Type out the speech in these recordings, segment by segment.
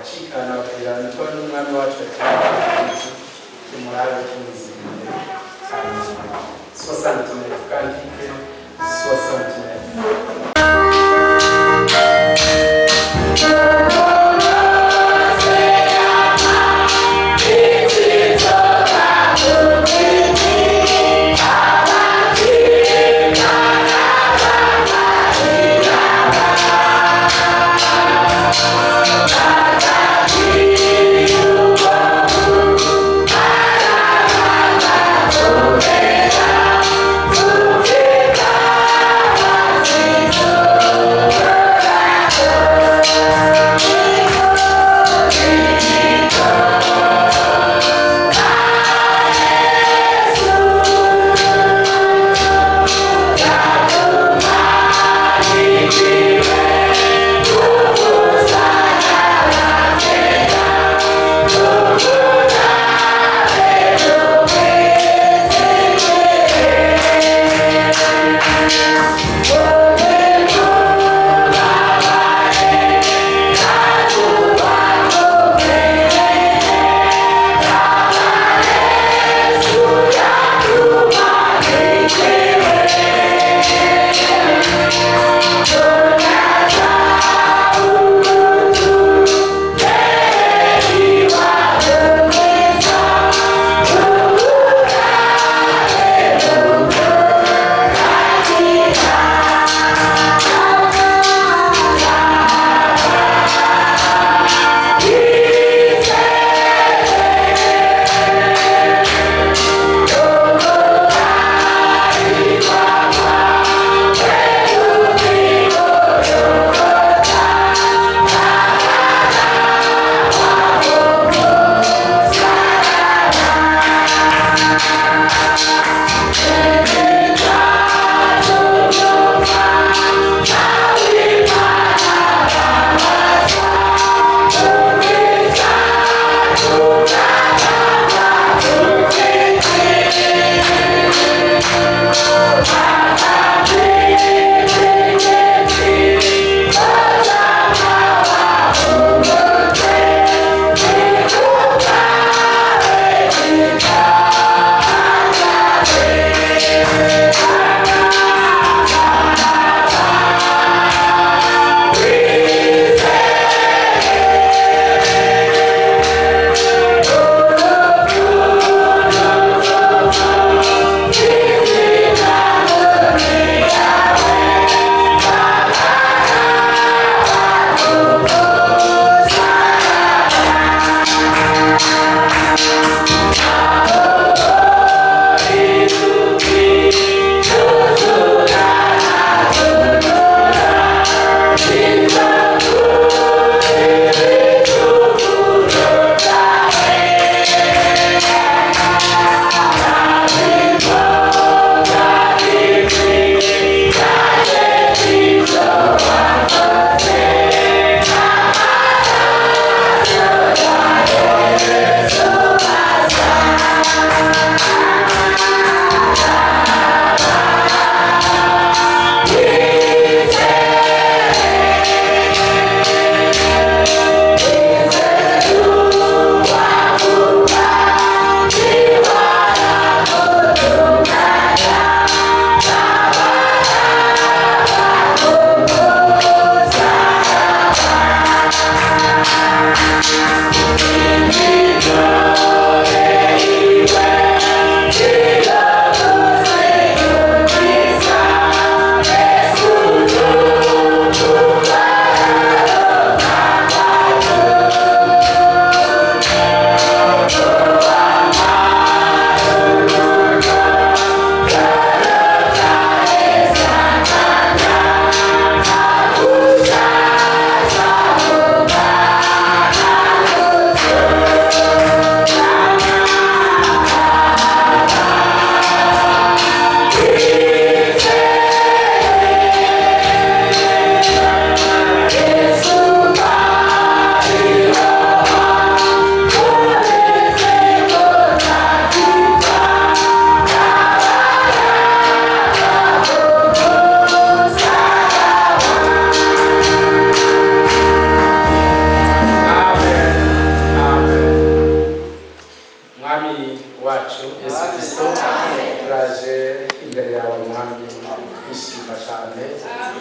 bacikana bakagirana ko n'umwami wacu yatanze umurabe tumuzimire cyane 60 mètres kandi 60 mètres. Jesus.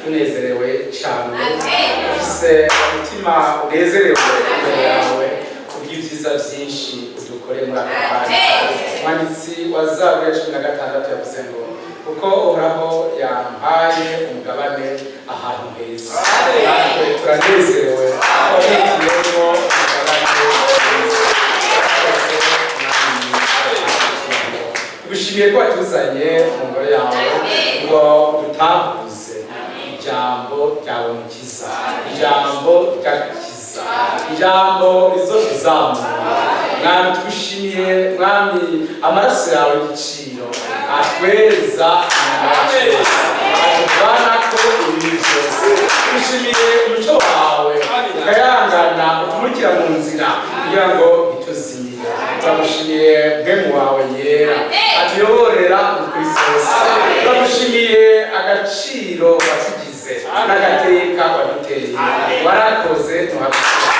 tunezerewe cyane ufise umutima unezerewe imbere yawe kubw'ibyiza byinshi udukore muri aka kanya. Umwanditsi wa Zaburi ya 16 yavuze ngo kuko Uhoraho yampaye umugabane ahantu heza. Natwe turanezerewe twabitiyemo umugabane heza. Tugushimiye ko watuzanye mu ngoro yawe ngo dutahuze ijambo ryawe mukiza, ijambo ry'agakiza, ijambo rizotuzamura. Mwami tugushimiye mwami amaraso yawe y'igiciro atweza atuvana ko ibintu byose. Tugushimiye umuco wawe ukayangana utumurikira mu nzira kugira ngo bituzimire. Turagushimiye mpemu wawe yera atuyoborera ukuri zose. Turagushimiye agaciro watugize n'agateka waduteye. Warakoze ntuhabikira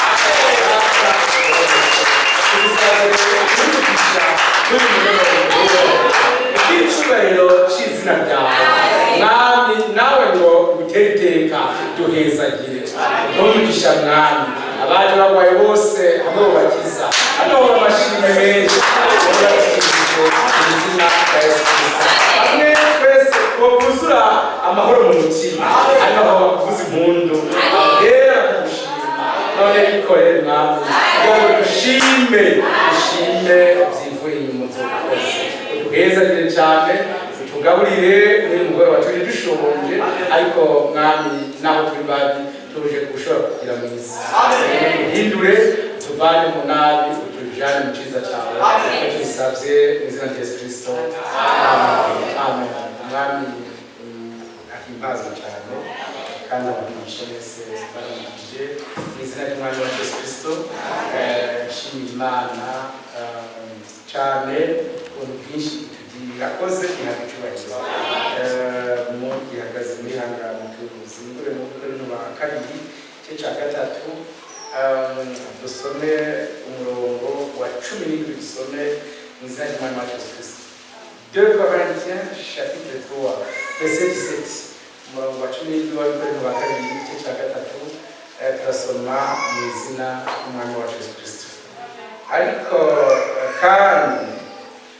icyubahiro cy'izina ryawe mwami, nawe ngo utere iteka duhezagire n'umugisha mwami. Abaje barwaye bose hamwe babakiza, hano amashimwe menshi babakirije izina rya Yesu Kristo. Hamwe twese twokuzura amahoro mu mutima, hano bakuvuza impundu abera kugushima. None bikorere mwami ngo dushime byivuye inyuma zose. Uduhezagire cyane, utugaburire muri mugoroba turi dushonje, ariko mwami naho turi babi tuje gushobora kugira mu isi. Uhindure tuvane mu nabi utujane mu cyiza cyawe. Tubisabye mu izina rya Yesu Kristo, amen. Mwami ahimbazwe cyane kandi abamugisha wese baramukije mu izina ry'umwami wa Yesu Kristo. Nshimira Imana cyane ubuntu bwinshi itugirira, akoze ihabwa icyubahiro. Mu gihagaze muri hangara tuzi ngure mu rurimi rwa kabiri igice cya gatatu, dusome umurongo wa 17, dusome mu izina ry'umwami wa Yesu Kristo. 2 Corinthiens chapitre 3 verset 17, umurongo wa 17 wa rurimi rwa kabiri igice cya gatatu, turasoma mu izina ry'umwami wa Yesu Kristo. Ariko kandi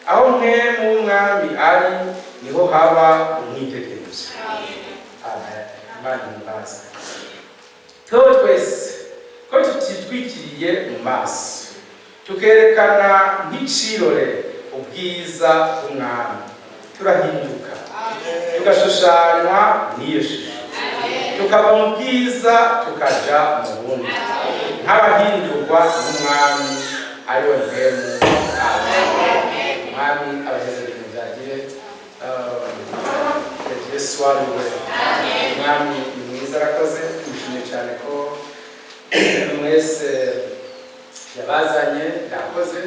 aho mwe mu mwami ari niho haba umwitegerezo. Amen. Imana imbaza twese ko tutitwikiriye mu maso, tukerekana nk'icirore ubwiza bw'umwami, turahinduka tugashushanywa n'iyo shusho, tukava mu bwiza tukaja mu bundi, nk'abahindurwa n'umwami ariwe mpemu. Mwami abageze ibintu byagire Yesu wariwe. Mwami ni mwiza, arakoze. Tumushimiye cyane ko mwese yabazanye, yakoze.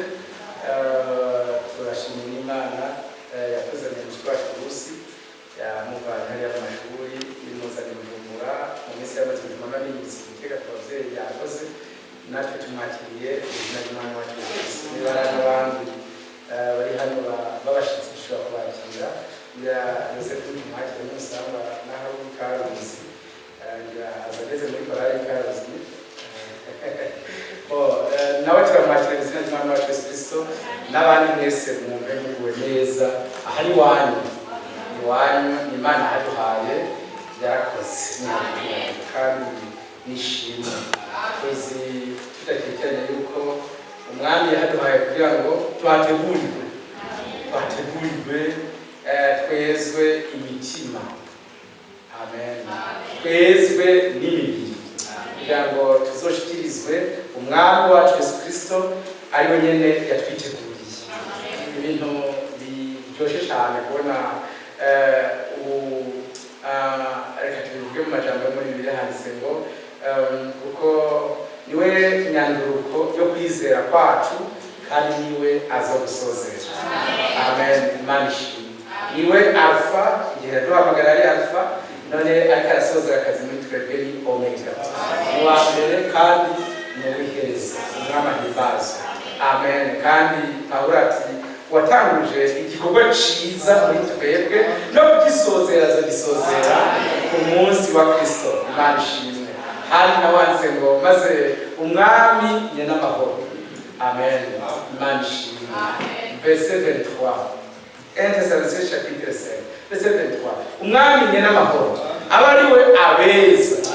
Turashimira Imana yakoze mu mushiki wacu Rusi, yamuvanye hariya mu mashuri y'imuzanye Bujumbura mu minsi y'amatujumana n'ibisi gutega ababyeyi, yakoze. Natwe tumwakiriye izina ry'umwami wacu Yesu Kristo. Niba ari n'abandi bari hano babashitse dushobora kubakira, Yosefu tumwakire n'usanga naho Karuzi azageze muri korali Karuzi, nawe turamwakira izina ry'umwami wacu Yesu Kristo. N'abandi mwese mwumve muguwe neza, aha ni iwanyu, Imana yaduhaye, yarakoze kandi nishimwe. Tuzi tudatekeranya yuko umwami yaduhaye kugira ngo twategurirwe twezwe imitima. Amen. Twezwe n'imibiri kugira ngo tuzoshikirizwe umwami wacu Yesu Kristo ari we nyene yatwiteguriye. Ibintu biryoshye cyane kubona reka tubivuge mu majambo muri Bibiliya handitse ngo kuko niwe nyanduruko yo kwizera kwacu kandi niwe azogusozera. Amen. Imana ishimwe. Niwe alfa, igihe duhamagara ari alfa, none ariko arasozera akazi muri twebwe ni omega. Ni uwa mbere kandi ni uw'iherezo. Umwami ahimbazwe. Amen. Kandi Pawulo ati watanguje igikorwa ciza muri twebwe no kugisozera azogisozera ku munsi wa Kristo. Imana ishimwe. Hari nawanze ngo maze umwami nyenamahoro. Amen. Imana ishimwe. Verset 23. 1 Thessaloniciens chapitre 5 verset 23. Umwami nyenamahoro aba ari we abeza.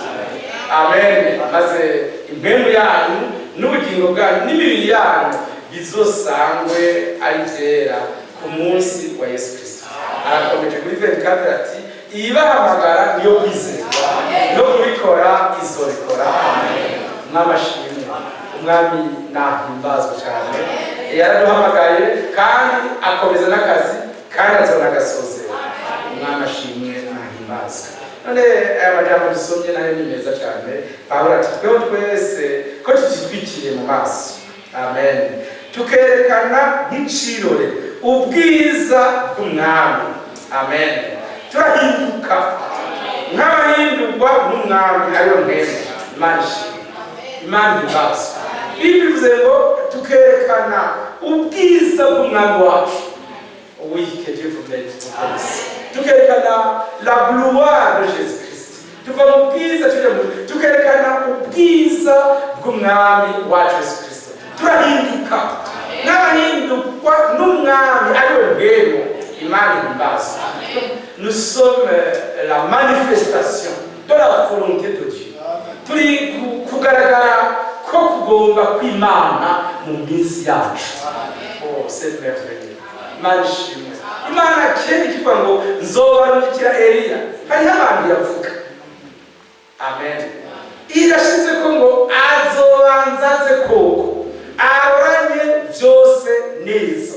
Amen. Maze impemu yanyu n'ubugingo bwanyu n'imibiri yanyu bizosangwe ari byera ku munsi wa Yesu Kristo. Arakomeje kuri 24 ati ibahamagara niyo kwizerwa no kubikora izobikora. Amen. N'amashimwe. Umwami nahimbazwe cyane, yaraduhamagaye kandi akomeza n'akazi kandi azonagasoze. Umwami ashimwe nahimbazwe. None aya majambo dusomye nayo ni meza cyane. Pawulo ati tweho twese ko tutitwikiriye mu maso. Amen. Tukerekana nk'icirore ubwiza bw'umwami. Amen. Turahinduka nk'abahindurwa n'umwami ariyo mpemu. Imana ishimwe. Imana ihimbaza. Ibi bivuze ngo tukerekana ubwiza bw'umwami wacu. Oui, que Dieu vous bénisse. Tukerekana la gloire de Jésus-Christ. Tuva mu bwiza tukerekana ubwiza bw'umwami wacu Yesu Kristo. Turahinduka n'abahindurwa n'umwami ariwe mpemu. Imana ihimbaza. Nous sommes la manifestation de la volonté de Dieu. Turi kugaragara ko kugomba kw'Imana mu minsi yacu. Oh, c'est merveilleux. Imana ishimwe. Imana kera ikivuga ngo nzobarukira Eliya, hariho abantu yavuga. Amen. Irashize ko ngo azobanzaze koko aroranye byose neza.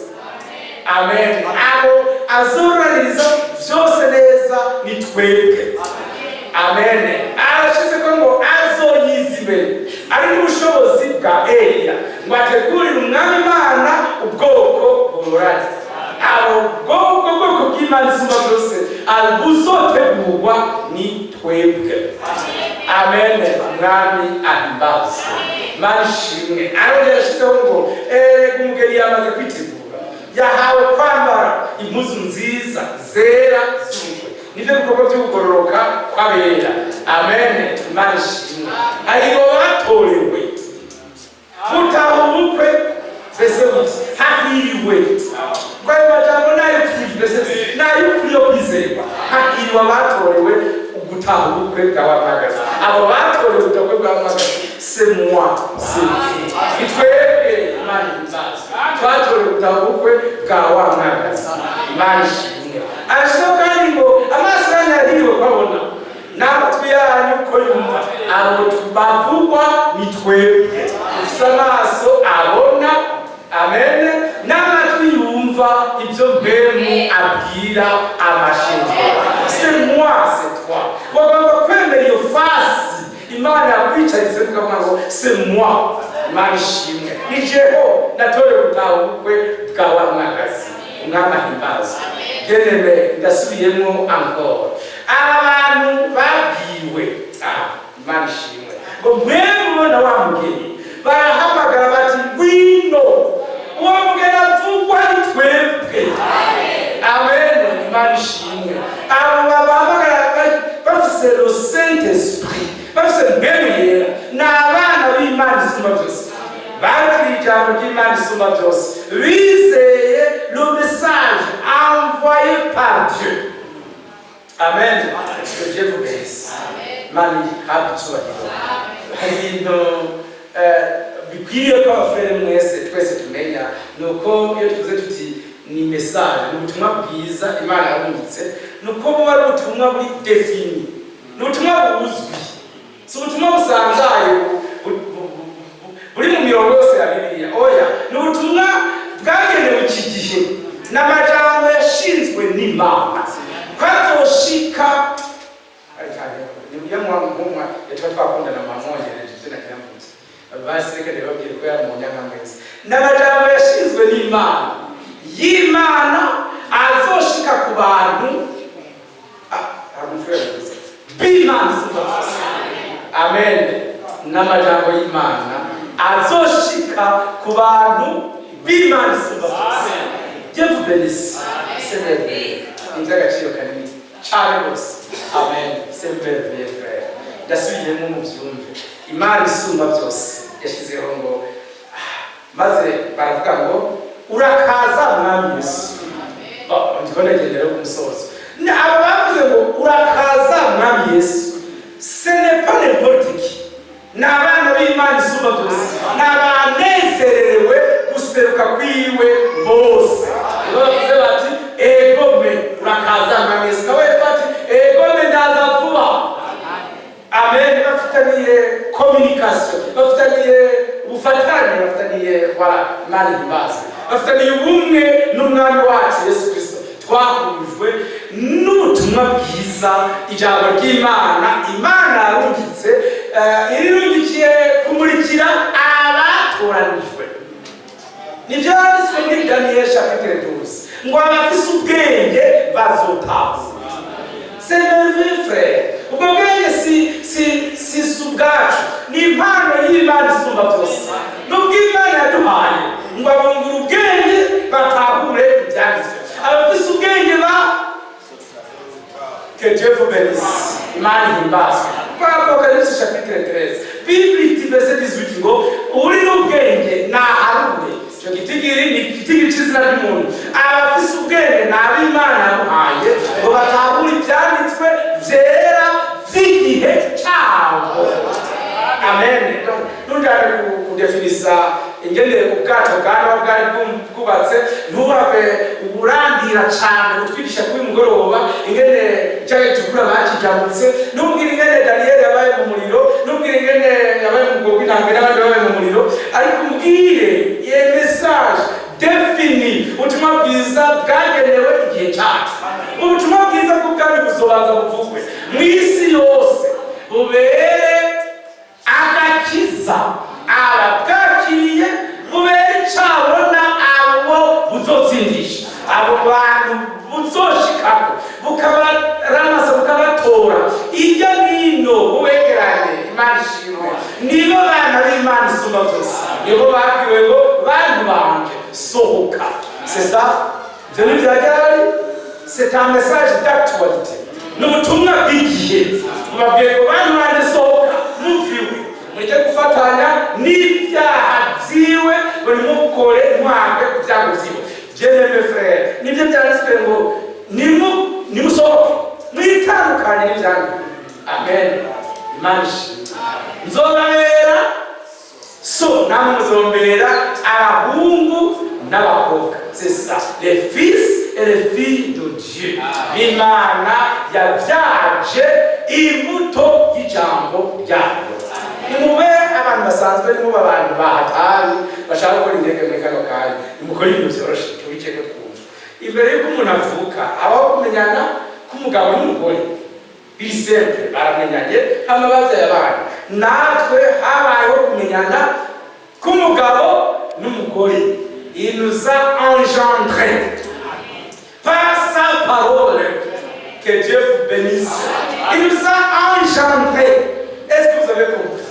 Amen. Abo azoraniriza byose neza ni twebwe. Amen. Arashize ko ngo azoyizibe ari n'ubushobozi bwa Eliya ngo ategurire umwami Imana ubwoko buroranye. Abo bwoko bw'Imana isumba byose abuzotegurwa ni twebwe. Amen. Umwami ahimbaza. Imana ishimwe. Arongera ashizeho ngo umugeni yamaze kwitegura, yahawe kwambara impuzu nziza zera z'ubukwe. Nivyo bikorwa by'ukugororoka kw'abera. Amen. Imana ishimwe. Hariho batorewe gutaha ubukwe mbese hahiriwe. Kwa hiyo majambo nayo kuri yo kwizerwa. Hahiriwe abatorewe gutaha ubukwe bw'abamagaza. Abo batorewe ubukwe bw'abamagaza c'est moi, c'est vous. Itwebwe Imana ihimbaza. Twatorewe gutaha ubukwe bw'abamagaza. Imana ishimwe. Arashaka kandi ngo amaso yanyu arihiriwe kwabona n'amatwi yanyu ko yumva. Abo bavugwa ni twebwe. Dufite amaso abona. Amen. N'amatwi yumva ibyo mpemu abwira amashengero. C'est moi, c'est toi. Wagomba kwemera iyo fasi Imana yakwicaritse kukavuga ngo c'est moi. Imana ishimwe. Ni jeho natorewe gutaha ubukwe bw'abamagazi. Umwami ahimbaza. Bien-aimé, ndasubiyemo encore. Abantu babwiwe. Imana ishimwe. Ngo mwebwe na wa mugeni barahamagara bati ngwino. Uwo mugeni avugwa ni twebwe. Amen. Imana ishimwe. Abo bahamagara bafise le Saint-Esprit, bafise mpemu yera, ni abana b'Imana isumba byose. Bakiriye ijambo ry'Imana isumba byose, bizeye le message envoyé par Dieu. Amen. Que Dieu vous bénisse. Imana ihabwe icyubahiro. Hari ibintu bikwiriye ko abafurere mwese twese tumenya, nuko iyo tuvuze tuti ni message, ni ubutumwa bwiza Imana yarungitse, nuko buba ari ubutumwa buri defini, ni ubutumwa buzwi, si ubutumwa busanzaye buri mu mirongo yose ya Bibiliya. Oya, ni ubutumwa bwagenewe iki gihe n'amajambo yashinzwe n'Imana kwazoshika. Niyo mwamumwa yatwa twakundana mamwongereje tena kiramutse basi reka ndababwire ko yari mu nyangamwezi n'amajambo yashinzwe n'Imana y'Imana azoshika ku bantu b'Imana. Amen. N'amajambo y'Imana azoshika ku bantu b'Imana. Dieu vous bénisse. C'est merveilleux. Inzagaciro kanini cyane rwose. Amen. C'est merveilleux frère. Ndasubiyemo mu byumve. Imana isumba byose yashyizeho ngo maze baravuga ngo urakaza mwami Yesu. Ndiko ndagendera ku musozo. Aba bavuze ngo urakaza mwami Yesu. Ce n'est pas n'importe qui. N'abana b'Imana isumba byose. N'abanezerewe guseruka kwiwe bose. Bavuze bati egome urakaza mwami Yesu. Nawe bati egome ndaza vuba. Amen. Bafitaniye communication. Bafitaniye ubufatanye. Bafitaniye voilà Imana ihimbaza. Bafitaniye ubumwe n'umwami wacu Yesu Kristo. Twahujwe n'ubutumwa bwiza ijambo ry'Imana. Imana yarungitse irungikiye kumurikira abatoranijwe. Nibyo yanditswe muri Daniel chapitre 12 ngo abafise ubwenge bazotahura. C'est merveilleux frère. Ubwo bwenge si subwacu ni impano y'Imana isumba byose. Nubwo Imana yaduhaye ngo abungura ubwenge batahure ibyanditswe. Abafise ubwenge que Dieu vous bénisse. Imana ihimbaze. Apocalypse chapitre 13 Bible iti verset 18 ngo uri n'ubwenge naharure. Cyo gitigiri ni gitigiri cy'izina ry'umuntu. Abafise ubwenge n'ab'Imana yamuhaye ngo batahure ibyanditswe byera by'igihe cyabo. Amen. Nundare kudefinisa ingene ubwato bwari bwubatse ntubave uburandira cyane gutwigisha kuri mugoroba ingene cyaje tukura bakijamutse nubwira ingene Daniel yabaye mu muriro nubwira ingene yabaye mu bwoko n'abandi babaye mu muriro ariko mbwire ye message defini ubutumwa bwiza bwagenewe igihe cyacu. Ubutumwa bwiza bw'ubwami buzobanza buvugwe mu isi yose bubere agakiza ababwakiriye bubere icabona abo buzotsindisha abo bantu buzoshikako bukabaramasa bukabatora irya nino bubegerane. Imana ishimwe. Nibo bana b'Imana isumba byose. Nibo babwiwe ngo bantu banje sohoka. C'est ça. Je ne viens c'est un message d'actualité. N'ubutumwa bw'igihe babwiwe ngo bantu banje sohoka muviwe mujye gufatanya n'ibyaha byiwe buri mukore mwake kubyago byiwe. Bien mes frères, nibyo byanditswe ngo nimusohoke mwitandukanye n'ibyanyu. Amen. Imana nzobabera so namwe muzombera abahungu n'abakobwa. C'est ça, les fils et les filles de Dieu. Imana yabyaje imbuto y'ijambo ryayo. Nimube abantu basanzwe nimube abantu bahatari bashaka gukora indege muri kano kanya nimukora ibintu byoroshe tubike ko twumva. Imbere y'uko umuntu avuka abaho kumenyana k'umugabo n'umugore biri simple baramenyanye hama bavyaye abana. Natwe habayeho kumenyana k'umugabo n'umugore. Il nous a engendrés par sa parole. Que Dieu vous bénisse. Il nous a engendrés. Est-ce que vous avez compris?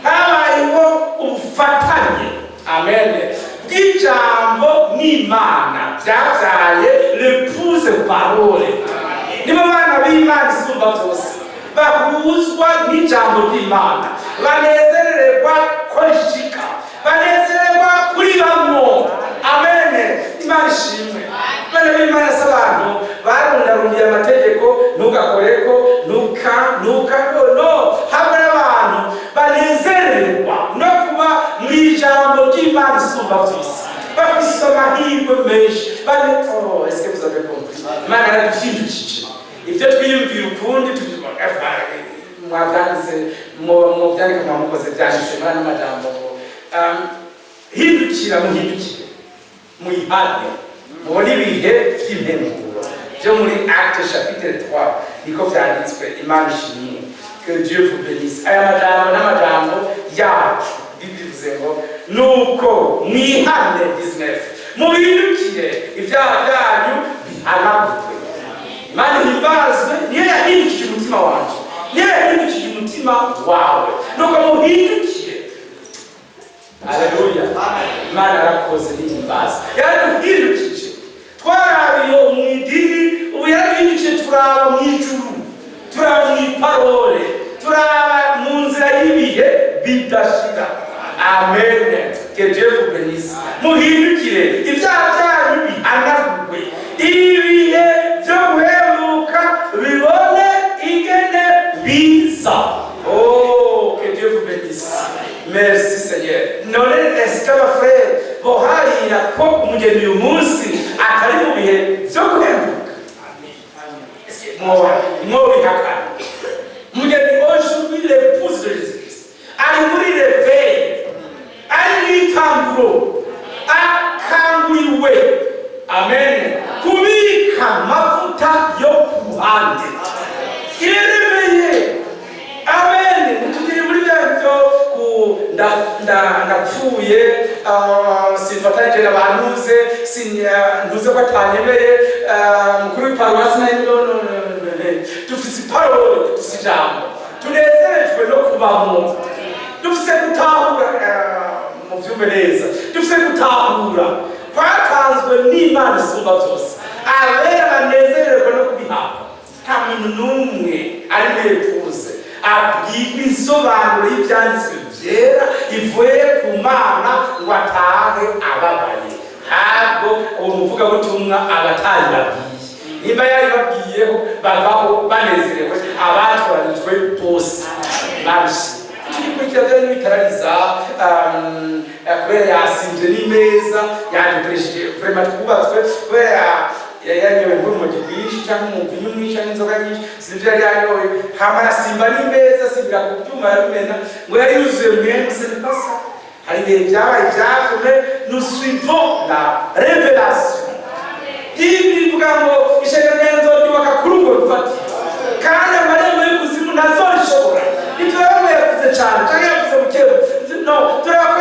Habayeho ubufatanye. Amen. Bw'ijambo n'Imana byabyaye l'épouse parole. Nibo bana b'Imana isumba byose bahuzwa n'ijambo ry'Imana banezererwa ko rishika banezererwa kuri bamwo. Amen. Imana ishimwe. Bana b'Imana s'abantu barundarundiye amategeko ntugakoreko no hamwe n'abantu banezererwa no kuba mu ijambo ry'Imana isumba byose bafise amahirwe menshi. Est-ce que vous avez compris? Imana yaradushyigikije ibyo twiyumvira ukundi mwabyanditse mu byandika mwamukoze byanditse muri ano majambo hindukira muhindukire muyihane mubone ibihe by'impemburo byo muri Acte chapitre 3 niko byanditswe. Imana ishimwe. Que Dieu vous bénisse. Aya majambo n'amajambo yacu bivuze ngo nuko mwihane 19 mubindukire ibyaha byanyu bihanagurwe. Imana ihimbaze niyo yahindukije umutima wanje niyo yahindukije umutima wawe nuko muhindukire. Haleluya. Imana yarakoze n'ihimbaze yaduhindukije twarabiye mu idini, ubu yarabindutse turaba mu ijuru, turaba mu iparole, turaba mu nzira y'ibihe bidashira. Amen. Que Dieu vous bénisse. Muhindukire ibyaha byanyu bihanagurwe, ibihe byo guheruka bibone ingene biza. Oh, que Dieu vous bénisse. Merci Seigneur. None est-ce que frère boharira ko umugeni uyu munsi atari mu bihe byo guheruka? Est-ce que moi bihakana? Umugeni aujourd'hui l'épouse de Jésus-Christ ari muri réveil, ari mwitamburo, akanguriwe, amen, kubika amavuta yo ku ruhande. Irereveye, amen. Tugire muri byo ndapfuye, sifatanyije n'abantuze, ntuze ko atanyemeye, mukuru w'iparuwasi nayo dufise parole, dufise ijambo, tunezerejwe no kubamo, dufise gutahura, mu byumve neza, dufise gutahura twatanzwe n'Imana isumba byose, abera banezererwa no kubihabwa. Nta muntu n'umwe ari mwepfuze abwirwa insobanuro y'ibyanditswe byera ivuye ku Mana ngo atahe ababaye. Ntabwo uwo muvugabutumwa abatari babwiye, nimba yari babwiyeho bavaho banezerewe, abatoranijwe bose babishimye. Tugikurikira n'ibitarariza kubera yasinze n'imeza yadukoresheje vraiment twubatswe kubera yanyoye nk'urumogi rwinshi cyangwa umuvinyu mwinshi cyangwa inzoga nyinshi, sivyo yari yanyoye, hama nasimba n'imeza simbira ku byuma yarumena ngo yari yuzuye mwene senepasa. Hari ibihe byabaye byavume, nous suivons la révélation. Ibi bivuga ngo ishaka ngenzo ryubaka kuri urwo rufatiro, kandi amarembo y'ikuzimu ntazorishobora. Nitwewe yavuze cyane cyangwa yavuze bukebu, no, turako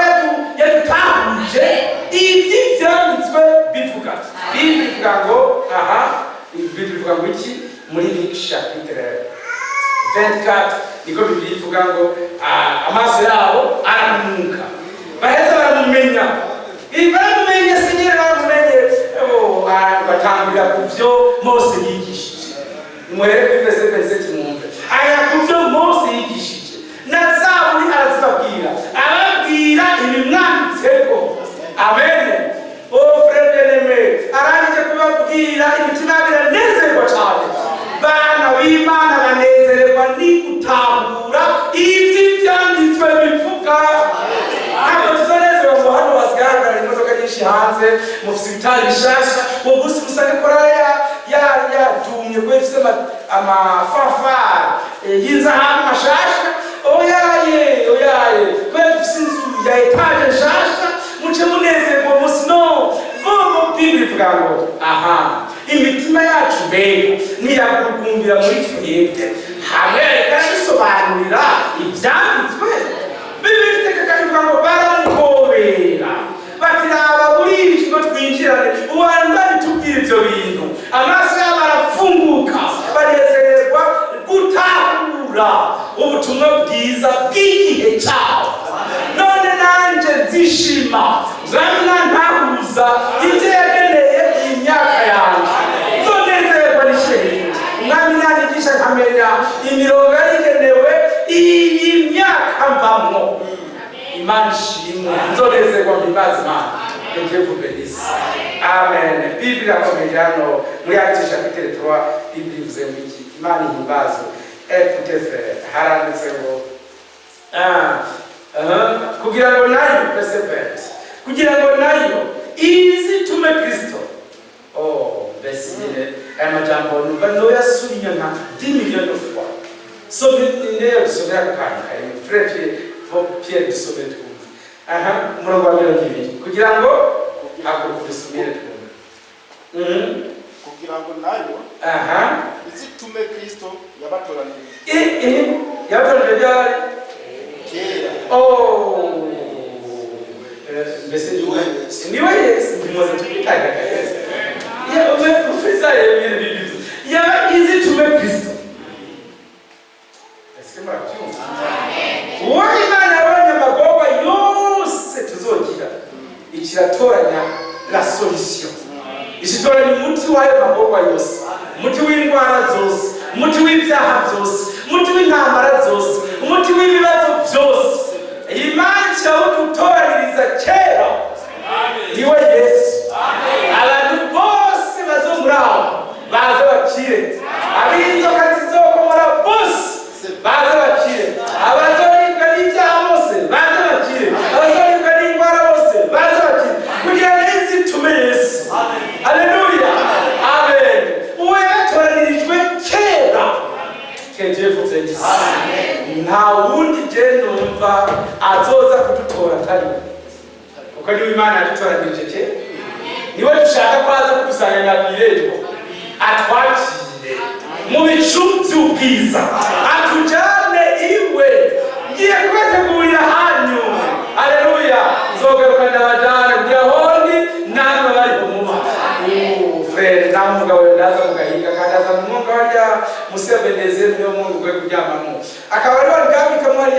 yadutahuje ibyo byanditswe bivuga. Bivuga ngo bivuga ngo iki muri Luc chapitre 24, niko Bibiliya ivuga ngo amaso yabo aramuka, baheza baramumenya. Baramumenye Senyeri, baramumenye, batangurira ku byo Mose yigishije. Muhere kuri verse 27 mwumve aya ku byo Mose yigishije, na Zaburi arazibabwira, ababwira ibimwanditseko. Amen. Oh frère bien-aimé, arangije kubabwira imitima biranezerwa cyane. Bana b'Imana banezerwa ni gutahura ibyo byanditswe bivuga. Ntabwo tuzanezerwa ngo hano basigaragara imodoka nyinshi hanze, mufite ibitari bishasha, uwo munsi musanga koraya yatumye ko ifite amafanfare y'inzahabu mashasha. Oyaye kubera dufite inzu ya etaje nshasha, muce munezerwa munsi. No, bobo Biblia ivuga ngo imitima yacu mbega niyakugumbira muri twebwe, hamwe kandi bisobanurira ibyanditswe. Biblia itegeka ivuga ngo baramukobera bati naba burije ngo twinjirane, uwandani tubwira ibyo bintu, amaso yabo arafunguka, banezererwa gutahura ubutumwa bwiza bw'igihe cyabo. None nanje nzishima zamna ntahuza ibyo yageneye imyaka yanjye, nzonezerwa n'ishehe. Umwami nanyigisha nkamenya imirongo yagenewe iyi myaka mbamwo. Imana ishimwe, nzonezerwa mbibaza Imana. Dieu vous bénisse. Amen. Biblia komejano muri Actes chapitre 3, Biblia ivuze ngo iki? Imana ihimbaze. Écoutez frère, haranditse ngo kugira ngo nayo perseverance, kugira ngo nayo izitume Kristo. Mbese aya majambo numva noyasubiye nka 10 millions de fois. So ndeyo gusomera akanya frère Pierre dusomere twumve. Umurongo wa 2 kugira ngo dusomere twumve. Kugira ngo nayo izitume Kristo yabatoranije. Yabatoranije byari kera. Mbese niwe Yesu ndimuze tukitaga Yesu. Yewe ufisa yeye Biblia. Ya izitume Kristo. Eske murabyumva? Amen. Wowe Imana yabonye amagoba yose tuzogira, ikiratoranya la solution. ishitoranya umuti w'ayo magorwa yose, umuti w'indwara zose, umuti w'ibyaha byose, umuti w'intambara zose, umuti w'ibibazo byose. Imana irawudutoranyiriza kera, niwe Yesu. Abantu bose bazomuraho baze bakire, ab'inzoka zizokomora bose baze bakire, abazoribwa n'ibyaha bose baze bakire, abazoribwa n'indwara bose baze bakire, kugira ngo izitume Yesu. Haleluya, amen. Uwo yatoranyirijwe kera, kejevuze Yesu. Nta wundi je numva azoza kudutora atari kuko niwe Imana yadutoranyirije kera, niwe dushaka kwaza kudusanganya kw'irembo, atwakire mu bicu by'ubwiza, atujane iwe. Ngiye kubategurira hanyu. Haleluya, nzogarukana abajane kugira hondi namwe bari kumuba. Frere namuga we ndaza mugahinga kandaza mu mwonga warya musebeneze niyo mu rwe kuryamamo, akaba ari wangabi kamari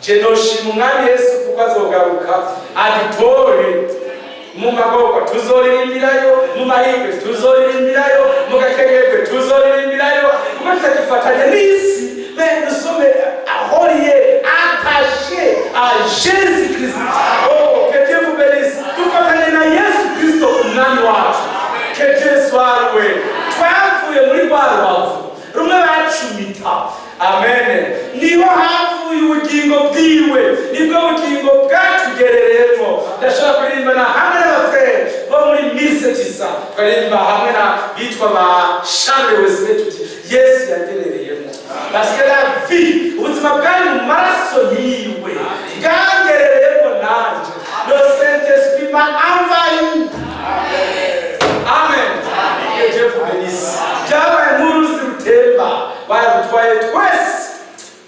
jenoshi mu mwami Yesu kuko azogaruka adutore mu magorwa, tuzoririmbirayo mu mahirwe, tuzoririmbirayo mu gakegerwe, tuzoririmbirayo kuko tutagifatanya n'isi. Mais nous sommes reliés, attachés à Jésus-Christ. Oh, que Dieu vous bénisse. Tufatanye na Yesu Kristo umwami wacu. Que Dieu soit loué. Twavuye muri rwa rubavu rumwe bacumita. Amen. Niho havuye ubugingo bwiwe, nibwo bugingo bwatugerereyemo. Ndashaka kuririmba hamwe n'abafrere bo muri mise tisa, kuririmba hamwe na bitwa ba Charles Wesley tuti Yesu yagerereyemo. Parce que la vie, ubuzima bwari mu maraso yiwe, bwagerereyemo nanje. Le Saint-Esprit m'a envahi. Amen. Que Dieu vous bénisse. Byabaye nk'uruzi rutemba, barutwaye twese.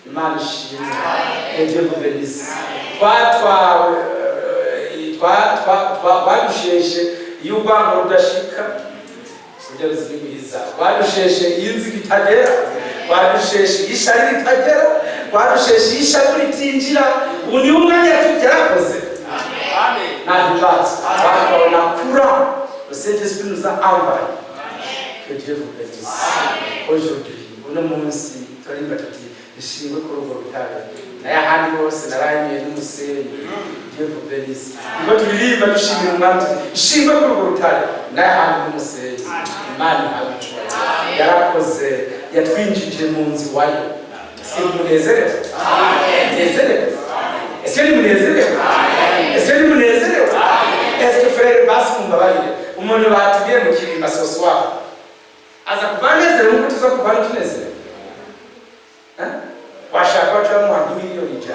Imana ishimwe. Que Dieu vous bénisse. Twadusheshe iyo urwango rudashika kujya ruzimiriza, twadusheshe iyo inzika itagera, twadusheshe ishari ritagera, twadusheshe ishavu ritinjira. Ubu niyo umwanya yarakoze. Nahimbaza twakabona kura. Le Saint-Esprit nous a envahi. Que Dieu vous bénisse. Aujourd'hui, uno munsi turimba tuti ishimwe kuri urwo rutare n'ayahandi hose narayimiye n'umusenyi. Dieu vous bénisse. Ngo turirimba dushimira umwami ishimwe kuri urwo rutare n'ayahandi n'umusenyi. Imana ihabwe yarakoze, yatwinjije mu nzi wayo. Ese munezerewe? Munezerewe? Ese munezerewe? Ese munezerewe? Ese frere basi mumbabarire, umuntu batubiye mu kirimba soso wabo aza kuvanezera nk'uko tuza kuvana tunezere. Washaka wacamu wa miliyoni 100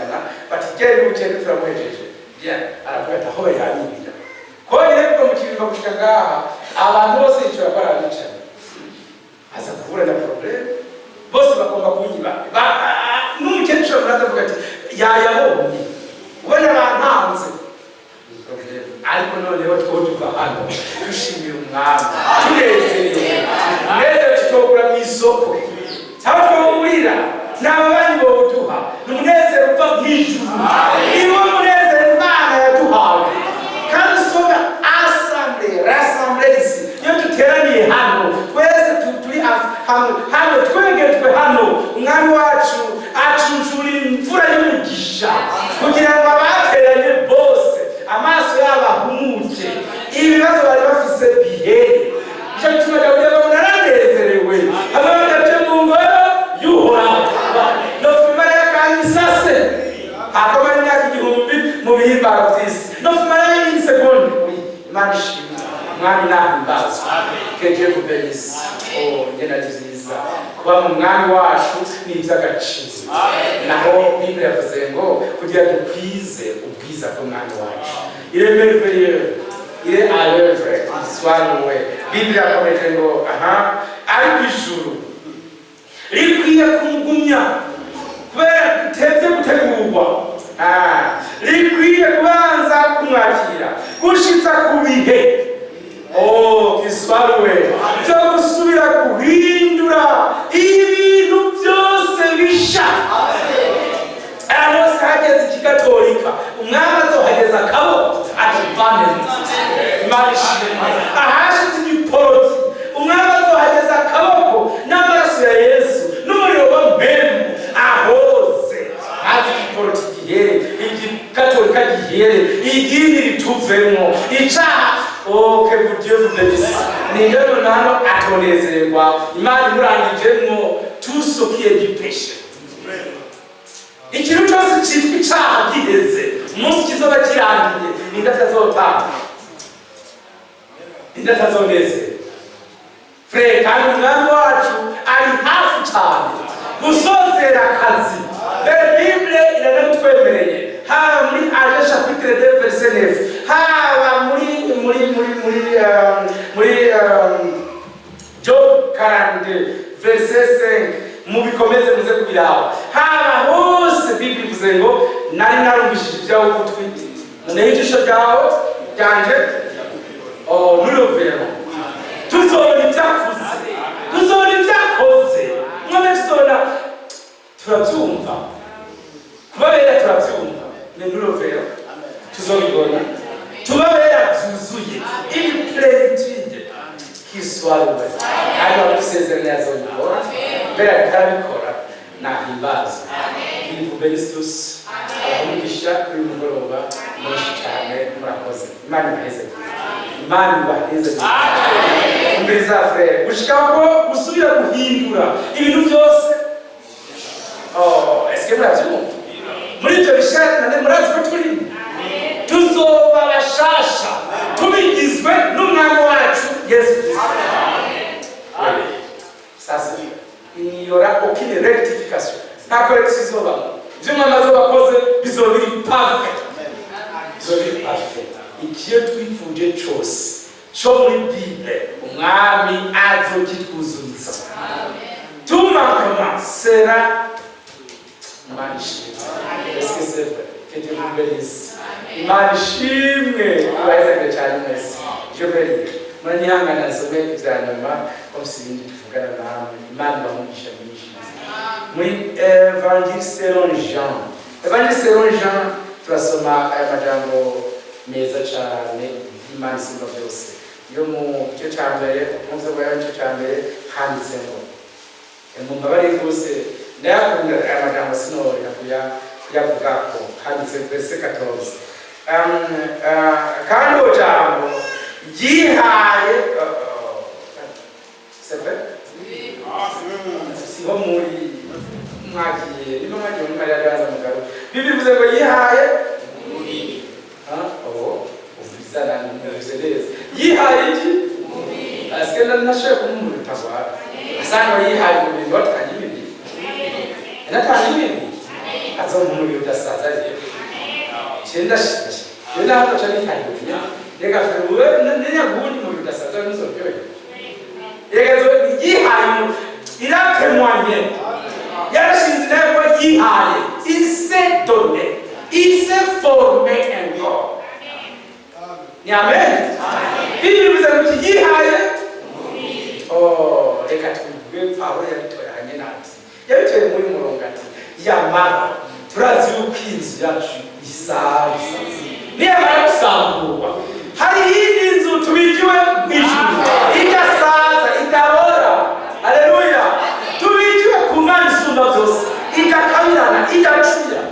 batigere n'ubukene turamuhejeje. Bien, aravuga ati aho yanyibira. Ko nyine kuko mu kirimba gushika ngaha abantu bose icyo bakora bicara. Aza kuhura na problem. Bose bagomba kunyiba. N'umukene cyo baravuga ati yayabonye. Ubona bantanze. Ariko noneho twoduva hano dushimira umwami tunezerewe. Neza tutogura mu isoko cyangwa twogurira n'ababanyi boduha n'umunezero uva mw'ijuru. Niwo munezero Imana yaduhawe. Kandi usoma assemblée ici iyo duteraniye hano twese turi hano twegerejwe hano, umwami wacu acunjura imvura y'umugisha kugira ngo abateranye bose amaso yabo ahumuke, ibibazo bari bafise bihere. Icyo gituma Dawidi abona aranezerewe, abona mu ngoro y'Uhoraho. Nofumara yakanyisase akamara imyaka 1000 mu bihimbaro by'isi. Nofumara y'insegonde. Imana ishimwe, mwami nahimbazwe. Que Dieu vous bénisse. Oh, ngena nziza kuba mu mwami wacu ni iby'agaciro. Naho Bible yavuze ngo kugira dukwize ubwiza bw'umwami wacu. Il est merveilleux, il est à l'œuvre, soit loué. Bible yakomeje ngo ari kw'ijuru rikwiye kumugumya kubera tutevye gutegurwa. Rikwiye kubanza kumwakira gushitsa ku bihe. Oh, kiswaruwe byo gusubira guhindura ibintu byose bisha. Amos hageze kigatolika, umwami azohageza akaboko akivane. Imana ishimwe. Ahashitse idini rituvemo icaha que vous Dieu vous bénisse ni rero nano atonezerwa Imana imurangijemwo tout ce qui est du péché ikintu cyose cyitwa icaha giheze umunsi kizoba kirangiye indatazonezerwa frere kandi umwami wacu ari hafi cyane gusozera akazi mbere Bible iranatwemereye haba muri Aja chapitre 2 verset 9 haba muri Job 42 verset 5 mubikomeze muze kubiraho haba hose Bible ivuze ngo nari narumvishije ibyawe gutwi none ijisho ryawe ryanje nurovera tuzobona ibyakuze tuzobona ibyakoze mwabe tuzobona turabyumva kubabera turabyumva ni nurovera tuzobibona tubabera byuzuye implenitude kiswaruwe kandi abadusezeranya yazobikora mbere akarabikora nahimbaza ibivubenistus abamugisha kuri mugoroba mwinshi cyane murakoze Imana ibaheze Imana ibaheze imbere frere gushika ko gusubira guhindura ibintu byose eske murabyumva muri ibyo bishaka murazi ko turi tuzoba bashasha tubigizwe n'umwami wacu Yesu Kristo. Amen. Sasa il y aura aucune rectification. Nta correction izoba. Ibyo mwamaze bakoze bizobiri perfect. Bizobiri perfect. Ikiyo twifuje cyose cyo muri Bible umwami azokitwuzuriza. Tumakama sera manishi. Est-ce que c'est vrai? Que Dieu vous bénisse. Manishimwe kubaza cyane mwese. Je vais lire. Manihangana nsome ibyanyuma obusibindi tuvugana namwe Imana bamugisha myinshi. Muri Evangile selon Jean. Evangile selon Jean turasoma aya majambo meza cyane y'Imana isumba byose. Yo mu cyo cyambere umunsi wa cyo cyambere handitse ngo mubabare rwose ndayakunda aya majambo sinori yavuga ko handitse verse 14. Kandi ojambo yihaye c'est si ho muri mwagiye niba mwagiye muri Mariya yaza mugaro Bibiliya ivuze ngo yihaye ubizana n'umusereze yihaye iki askenda nashoye kumuri tagwara asanga yihaye umubiri watanye ibindi natanye ibindi azo umubiri udasaza rero cyenda shiki yo naho cyane yihaye umubiri rega feruwe nenya gundi mu bidasaza n'izobyoye rega zo yihaye iratemwanye yarashinze nayo yihaye il s'est donné il s'est formé en corps ni amen Bibiliya ivuze ngo yihaye reka twubwe Pawulo yabitoyanye nati yabitoye muri murongati yamara turazi yuko inzu yacu isaza niyamara gusamburwa hari yindi nzu tubikiwe mw'ijuru igasaza idahora haleluya tubikiwe ku Mana isumba byose igakabirana igacura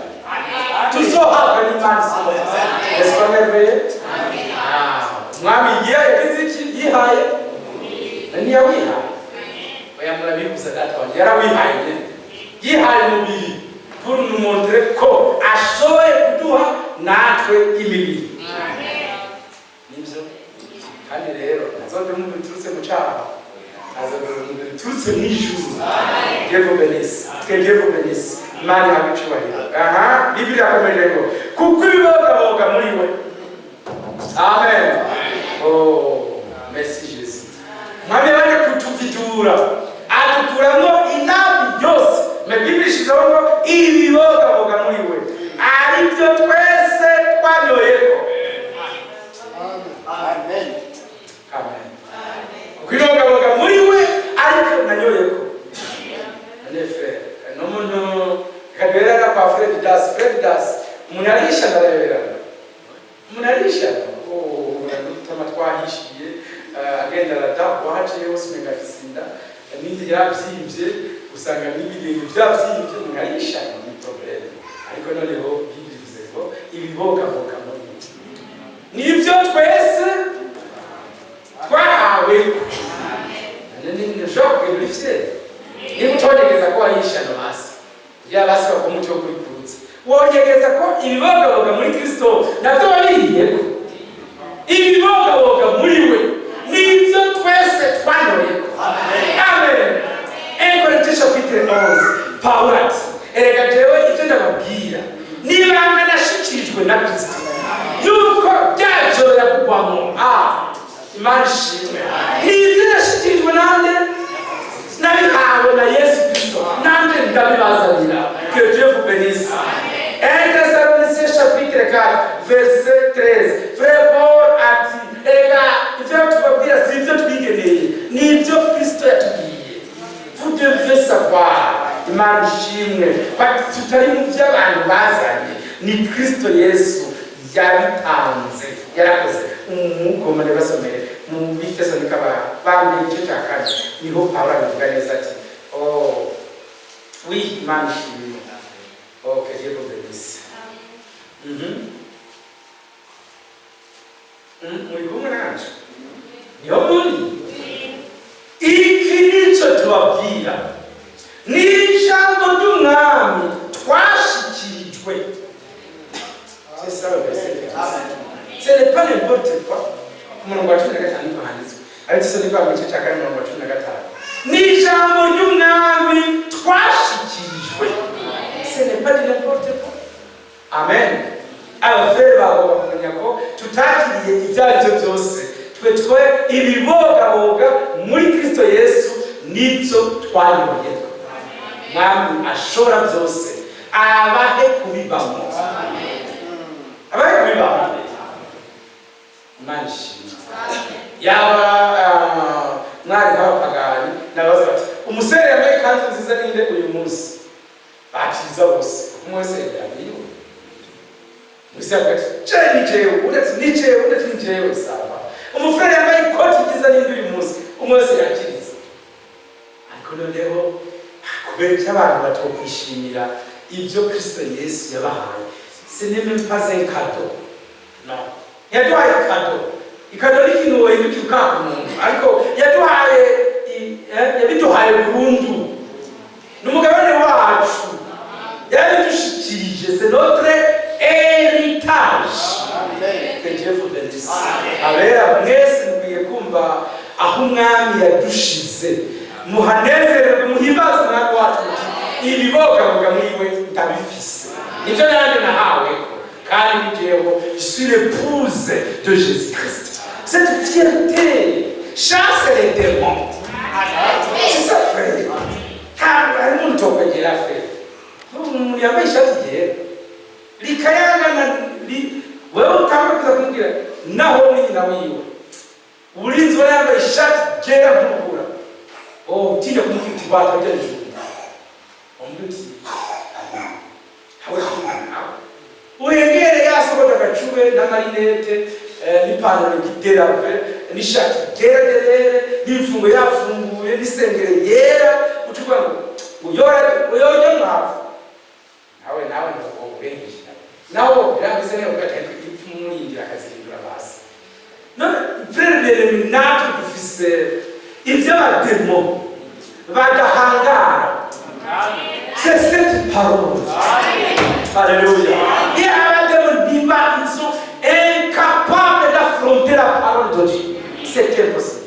tuzohabwa n'Imana isumba byose ese bamereye mwami yagize iki yihaye nani yawihaye oya murabibuza data wanjye yarawihaye yihaye umubiri pour nous montrer ko ashoboye kuduha natwe imibiri nibyo kandi rero azobe mu biturutse mu cyaha azobe mu biturutse mu ijuru Dieu vous bénisse que Dieu vous bénisse Imana yagucyubahira Bibiliya yakomeje ngo kuko ibibogaboga muri we amen merci Jésus mwami yaje kutuvidura atukuramo inabi byose Bibiliya ishizeho ngo ibibogaboga muri we aribyo twese twanyoyeko. Amen. Amen. Kwirogaboga muri we ariko nanyoyeko. Nefe no muntu kabera kwa Fred Das munarisha ndarebera. Munarisha tama twahishiye agenda radakwa haciye hose megafisinda n'indi yavyivye usanga n'ibintu byavyivye munarisha ni problem ariko noneho bivuze ngo ibibogaboga muri Imana ishimwe. N'ibyo yashyikirijwe nande nabihawe na Yesu Kristo, nande ndabibazanira. Que Dieu vous bénisse. 1 Thessaloniciens chapitre 4 verset 13. Frère Paul a dit, ivyo tubabwira si ivyo twigeneye, ni ivyo Kristo yatubwiye. Vous devez savoir, Imana ishimwe, tutari mu vy'abantu bazanye, ni Kristo Yesu yabitanze, yarakoze. Umukomane basomere mu Bitesalonike bambere igice cya kane, niho Pawulo abivuga neza ati, oh oui, Imana ishimwe. Oh, que Dieu vous bénisse. Muri kumwe nanje? Niho muri? Iki nico tubabwira. Ni ijambo ry'umwami twashikirijwe. C'est ça le verset. Ce n'est pas n'importe quoi. Umurongo wa 15 niho handitswe. Ariko se niba mu gice cya kane umurongo wa 15. Ni ijambo ry'umwami twashikirijwe. Ce n'est pas de n'importe quoi. Amen. Abafere bagomba kumenya ko tutakiriye ibyago byose, twe ibibogaboga muri Kristo Yesu nibyo twanyoye. Mwami ashobora byose, abahe kubibamo. Abahe kubibamo. Manshi. Yaba mwari nk'abapagani nabaza bati umusore yambaye ikanzu nziza ninde uyu munsi? Bakiza bose. Umwese yabiyo. Musaga ni jewe saba. Umufere yambaye ikoti ryiza ninde uyu munsi? Umwese yakiriza. Ariko noneho kubera abantu batokwishimira ibyo Kristo Yesu yabahaye. Ce n'est même pas un cadeau. Non. Yaduhaye cadeau. Ikado ni kintu wenyuka ku muntu. Ariko yabiduhaye burundu. N'umugabane wacu. Yabidushikirije. C'est notre héritage. Que Dieu vous bénisse. Abera mwese mukwiye kumva aho umwami yadushize. Muhanezerwe muhimbaze umwami wacu muti ibibogaboga mwiwe ndabifise. Nivyo nanjye nahawe kandi nijeho je suis l'épouse de Jésus-Christ. Cette fierté chasse les démons. C'est ça frère. Car nous tokegera frère. Nous yambaye ishati yera. Likayangana wewe utamukuza kumbwira naho ni nyina wiwe. Ulinzi yambaye ishati yera nk'urubura. Oh, tija kumukiti bata byaje. Omuti. Hawe kumana. Uyengere yasoboka gacube na marinete n'ipantaro y'iterave n'ishati yera n'ifungo yafunguye n'isengere yera utuvuga ngo uyoye mwavu. Nawe ngo urengeje. Nawo birameze neza ugateka ipfumurindira akazirindura basi. None frère natwe dufise ivy'abademo badahangara. C'est cette parole. Alléluia. Et abademo ils sont incapables d'affronter la parole de Dieu. C'est impossible.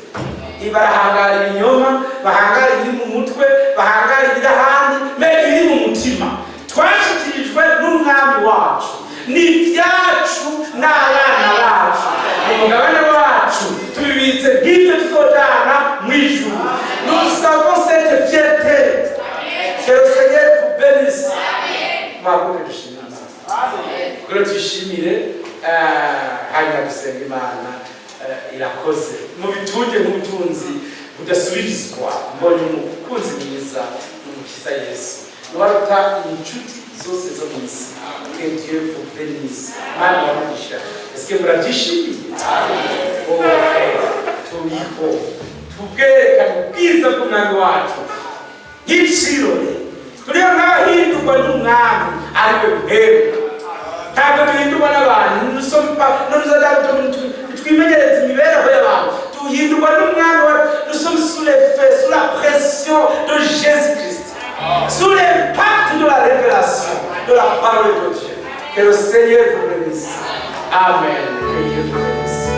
Ibarahangara ibinyoma, bahangara ibiri mu mutwe, bahangara ibiri ahandi, mais ibiri mu mutima. Twashikirijwe n'umwami wacu. Ni vyacu n'abana bacu. Umugabane wacu tubibitse nk'ibyo tuzojana mu ijuru. Nous savons cette fierté. Que le Seigneur vous bénisse. Amen. Kuri tushimire hanyuma gusenga Imana irakoze. Mu bitunge mu butunzi budasubirizwa mbonye umukunzi mwiza n'umukiza Yesu. Nuwaruta inshuti zose zo mu isi. Que Dieu vous bénisse. Mana wamugisha. Est-ce que murabyishimiye? Turiho. Tubwerekane ubwiza bw'umwami wacu. Y'ikirore. Turiho nk'abahindurwa n'umwami ariko guhera. Ntabwo duhindurwa n'abantu. Twimenyereza imibereho y'abantu. Duhindurwa n'umwami wacu. Nous sommes sous l'effet, sous la pression de Jésus-Christ. Sous l'impact de la révélation de la parole de Dieu. Que le Seigneur vous bénisse. Amen. Que Dieu vous bénisse.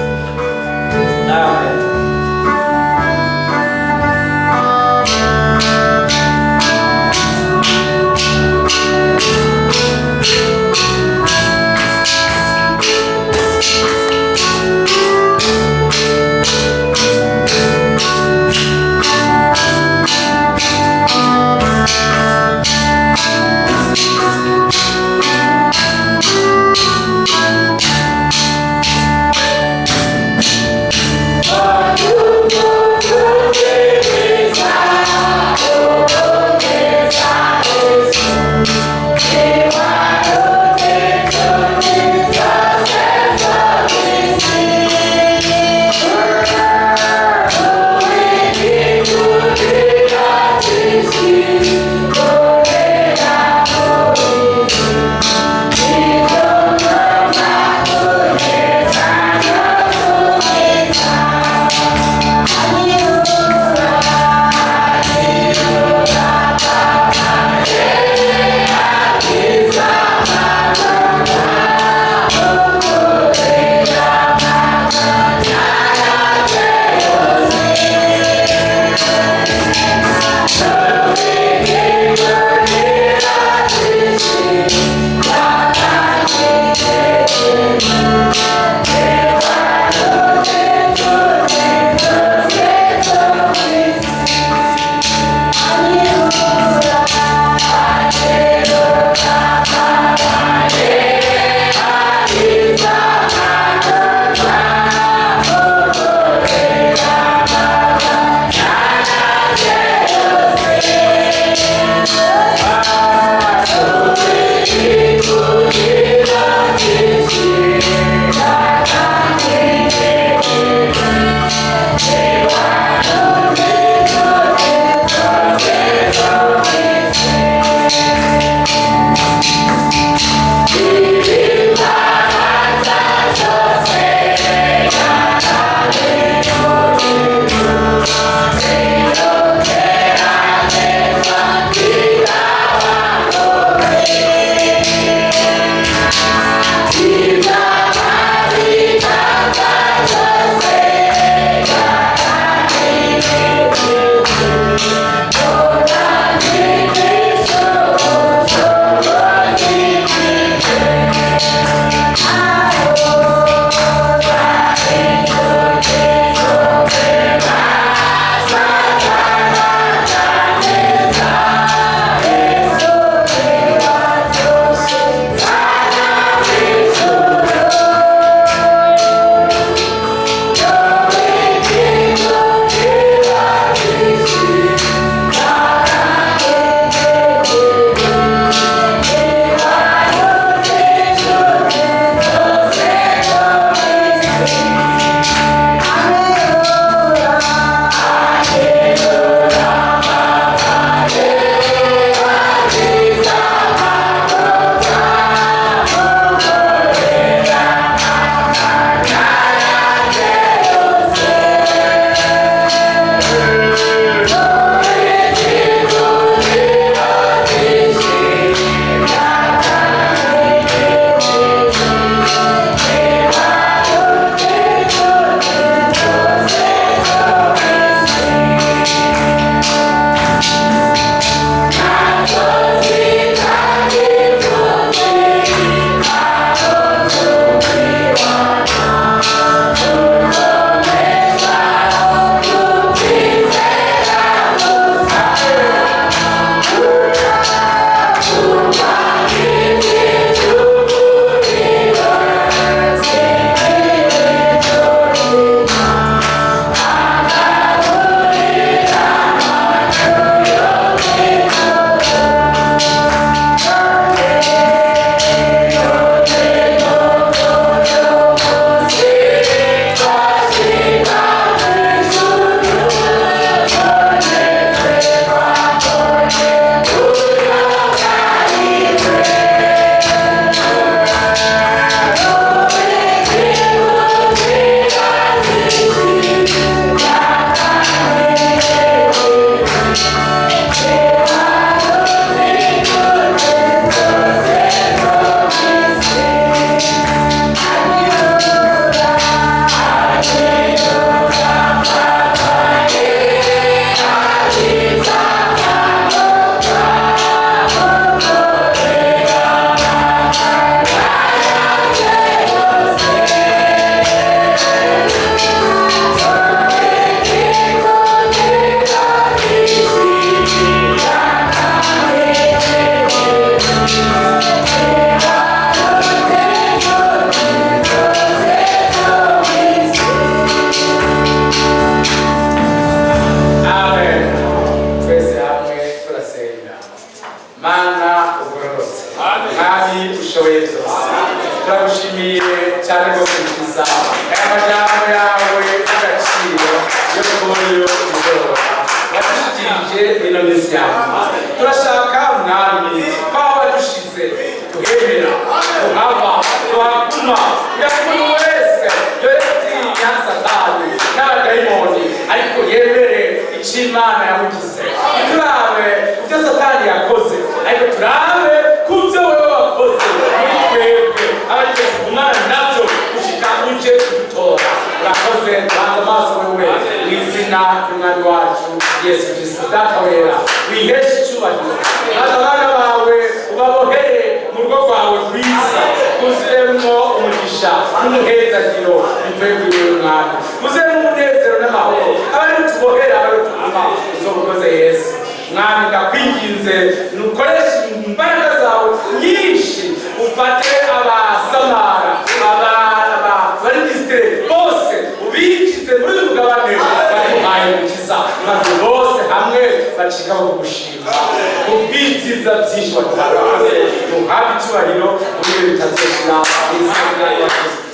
Amen. izina ry'umwami wacu Yesu Kristo. Data wera, wiheshe icyubahiro, maze abana bawe ubabohere mu rugo rwawe rwiza, uziremo umugisha n'umuhezagiro bivuye kuri uyu mwami, uziremo umunezero n'amahoro, abari tubohera abari tuguma uzobukoze Yesu. Mwami ndakwinginze nukoreshe imbaraga zawe nyinshi, ufate abasamara bari disitire bose ubikize muri uyu mugabane bamuhaye gukiza, maze bose hamwe bacikaho kugushima ubwiziza byinshi waduhaye, uhabwe icyubahiro muri ibi bitazeshira izina rya Yesu.